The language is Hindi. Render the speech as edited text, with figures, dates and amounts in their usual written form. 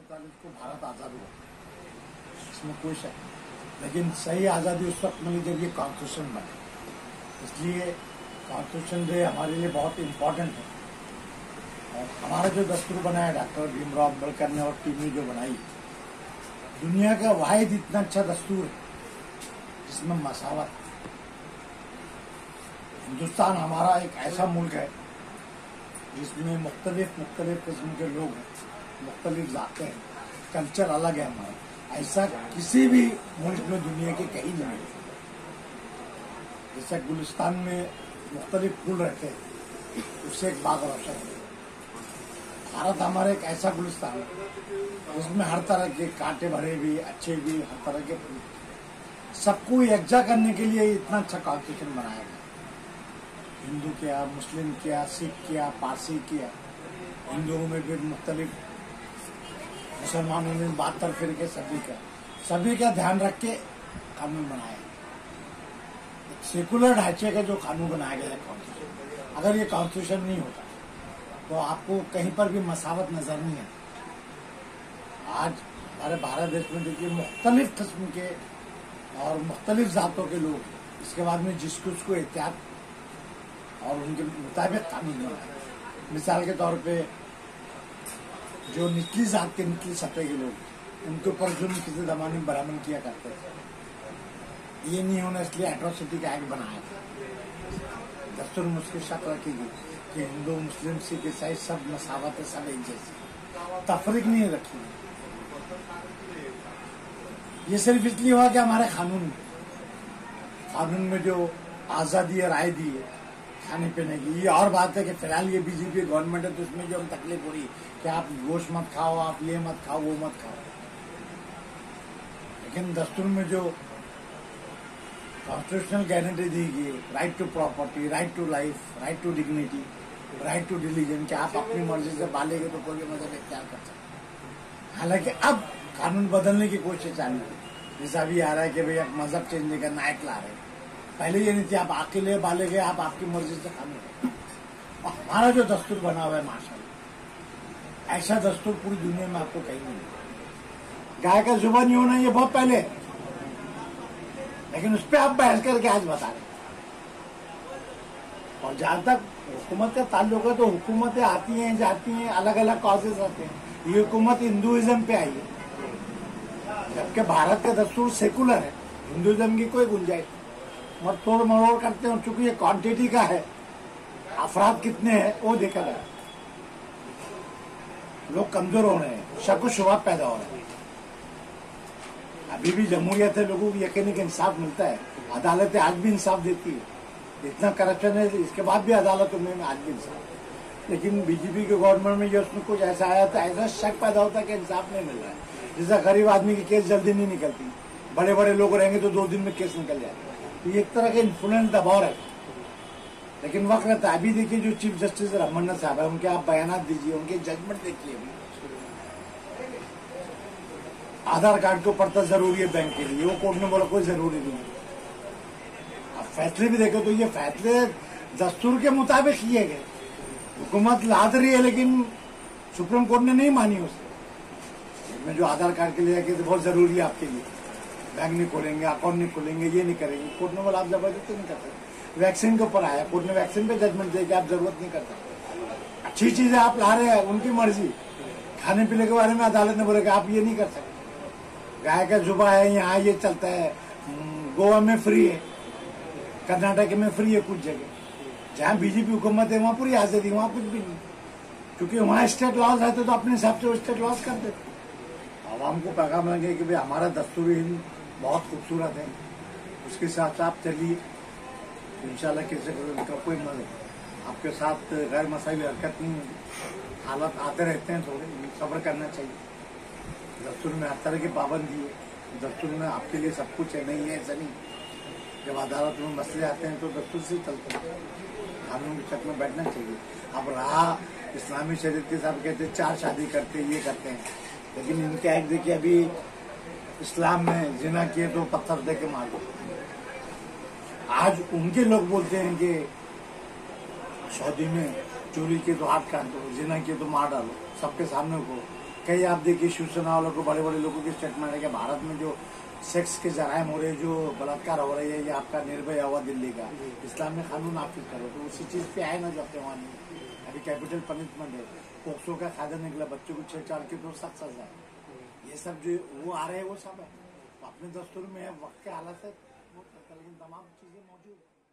1947 को भारत आज़ाद हुआ, इसमें कोई शक नहीं। लेकिन सही आज़ादी उस वक्त मिली जब ये कॉन्स्टिट्यूशन बने, इसलिए कॉन्स्टिट्यूशन डे हमारे लिए बहुत इम्पोर्टेंट है। और हमारा जो दस्तूर बनाया डॉक्टर भीमराव अम्बेडकर ने और टीम ने जो बनाई, दुनिया का वाहिद इतना अच्छा दस्तूर है जिसमें मसावत है। हिंदुस्तान हमारा एक ऐसा मुल्क है जिसमें मुख्तलिफ किस्म के लोग हैं, मुख्तलिफ जाते हैं, कल्चर अलग है हमारा। ऐसा किसी भी मुल्क में दुनिया के कहीं नहीं है। जैसे गुलिस्तान में मुख्तलिफ फूल रहते हैं, उससे एक बाग रोशन है। भारत हमारा एक ऐसा गुलिस्तान है उसमें हर तरह के कांटे भरे भी, अच्छे भी, हर तरह के फूल, सबको यकजा करने के लिए इतना अच्छा कॉन्स्टिट्यूशन बनाया गया। हिंदू किया, मुस्लिम किया, सिख किया, पारसी किया, हिंदुओं में भी मुख्तलिफ, मुसलमानों में 72 फिरके, सभी का ध्यान रख के कानून बनाया। एक सेकुलर ढांचे का जो कानून बनाया गया है कॉन्स्टिट्यूशन, अगर ये कॉन्स्टिट्यूशन नहीं होता तो आपको कहीं पर भी मसावत नजर नहीं आती। आज हमारे भारत देश में देखिए मुख्तलिफ किस्म के और मुख्तलिफ जातों के लोग, इसके बाद में जिसको उसको एहतियात और उनके मुताबिक कानून बनाए। मिसाल के तौर पे जो निचली जात के, निचली सतह के लोग, उनके ऊपर जुल्म किसी जमाने में बरामद किया करते थे, ये नहीं होना इसलिए एट्रोसिटी का एक्ट बनाया था। दस्तूर में उसकी शर्त रखी गई कि हिंदू, मुस्लिम, सिख, ईसाई सब मसावत है, सब एक जैसे, तफरीक नहीं रखी गई। ये सिर्फ इसलिए हुआ कि हमारे कानून में जो आजादी है, राय दी है खाने पीने की। ये और बात है कि फिलहाल ये बीजेपी गवर्नमेंट है तो उसमें जो हम तकलीफ हो रही है कि आप गोश्त मत खाओ, आप ये मत खाओ, वो मत खाओ। लेकिन दस्तूर में जो कॉन्स्टिट्यूशनल गारंटी दी गई, right to property, right to life, right to dignity, right to religion, कि आप अपनी मर्जी से पालेंगे तो कोई मजहब इख्तियार कर सकते। हालांकि अब कानून बदलने की कोशिश चालू है, जैसा अभी आ रहा है कि भाई आप मजहब चेंज नहीं करना, एक्ट ला रहे हैं। पहले ये नहीं थी, आप अकेले बाले गए, आप आपकी मर्जी से खाने। हमारा जो दस्तूर बना हुआ है माशाल्लाह, ऐसा दस्तूर पूरी दुनिया में आपको कहीं नहीं मिलेगा। गाय का जुबान नहीं होना ये बहुत पहले, लेकिन उस पर आप बहस करके आज बता रहे। और जहां तक हुकूमत का ताल्लुक है तो हुकूमतें आती हैं, जाती हैं, अलग अलग कॉजेज आते हैं। ये हुकूमत हिंदुइज्म पे आई है, जबकि भारत का दस्तूर सेकुलर है, हिंदुइज्म की कोई गुंजाइश मत तोड़ मरोड़ करते हैं। चूंकि ये क्वांटिटी का है, अफराद कितने हैं वो देखा गया, लोग कमजोर हो रहे हैं, शक शुबा पैदा हो रहे हैं। अभी भी जमहूरियत है, लोगों को यकीन कि इंसाफ मिलता है, अदालतें आज भी इंसाफ देती है। इतना करप्शन है, इसके बाद भी अदालतों में आज भी इंसाफ। लेकिन बीजेपी के गवर्नमेंट में ये उसमें कुछ ऐसा आया था, ऐसा शक पैदा होता है कि इंसाफ नहीं मिल रहा है। जैसा गरीब आदमी की केस जल्दी नहीं निकलती, बड़े बड़े लोग रहेंगे तो 2 दिन में केस निकल जाएगा। तो ये एक तरह का इन्फ्लुएंस दबाव है, लेकिन वक्त रहता है। अभी देखिए जो चीफ जस्टिस रमन्ना साहब है, उनके आप बयान दीजिए, उनके जजमेंट देखिए। अभी आधार कार्ड के ऊपर तो जरूरी है बैंक के लिए, वो कोर्ट ने बोला कोई जरूरी नहीं है। आप फैसले भी देखो तो ये फैसले दस्तूर के मुताबिक किए गए। हुकूमत लाद रही है लेकिन सुप्रीम कोर्ट ने नहीं मानी उसे। इसमें जो आधार कार्ड के लिए कि बहुत जरूरी है आपके लिए, बैंक नहीं खोलेंगे, अकाउंट नहीं खोलेंगे, ये नहीं करेंगे। कोर्ट ने बोला आप जबरदस्ती नहीं कर सकते। वैक्सीन के ऊपर आया, कोर्ट ने वैक्सीन पे जजमेंट दिया कि आप जरूरत नहीं कर सकते। अच्छी चीजें आप ला रहे हैं, उनकी मर्जी। खाने पीने के बारे में अदालत ने बोला कि आप ये नहीं कर सकते। गाय का जुबा है, यहाँ ये चलता है, गोवा में फ्री है, कर्नाटक में फ्री है कुछ जगह। जहाँ बीजेपी हुकूमत है वहाँ पूरी आजादी, वहाँ कुछ भी नहीं, क्योंकि वहाँ स्टेट लॉज रहते तो अपने हिसाब से वो स्टेट लॉज कर देते। आवाम को पैगाम लगे कि भाई हमारा दस्तूर हिंद बहुत खूबसूरत है, उसके साथ आप चलिए। इंशाल्लाह किसी का कोई आपके साथ गैर मसाइल हरकत नहीं होगी। हालात आते रहते हैं, थोड़े सब्र करना चाहिए। दस्तूर में हर तरह की पाबंदी है, दस्तूर में आपके लिए सब कुछ है, नहीं है ऐसा नहीं। जब अदालत में मसले आते हैं तो दस्तूर से चलते हैं, कानून के चक में बैठना चाहिए। अब रहा इस्लामी शरीयत के साहब कहते 4 शादी करते, ये करते हैं, लेकिन इनके एक्ट देखिए। अभी इस्लाम में जिना किए तो पत्थर दे के मार दो। आज उनके लोग बोलते हैं कि सऊदी में चोरी किए तो हाथ काट दो, जिना किए तो मार डालो, सबके सामने को कई आप देखिए शिवसेना वालों को, बड़े बड़े लोगों के स्टेटमेंट है कि भारत में जो सेक्स के जराइम हो रहे हैं, जो बलात्कार हो रही है, ये आपका निर्भय हुआ दिल्ली का, इस्लामी कानून नाफिज करो। तो उसी चीज पे आए ना जाते वहां नहीं। अभी कैपिटल पनिशमेंट है, पोक्सो का कायदा निकला, बच्चों को छेड़छाड़ के तो सख्त सजा है। ये सब जो वो आ रहे हैं वो सब है, तो अपने दस्तूर में है, वक्त के हालात से वो करता है, लेकिन तमाम चीजें मौजूद है।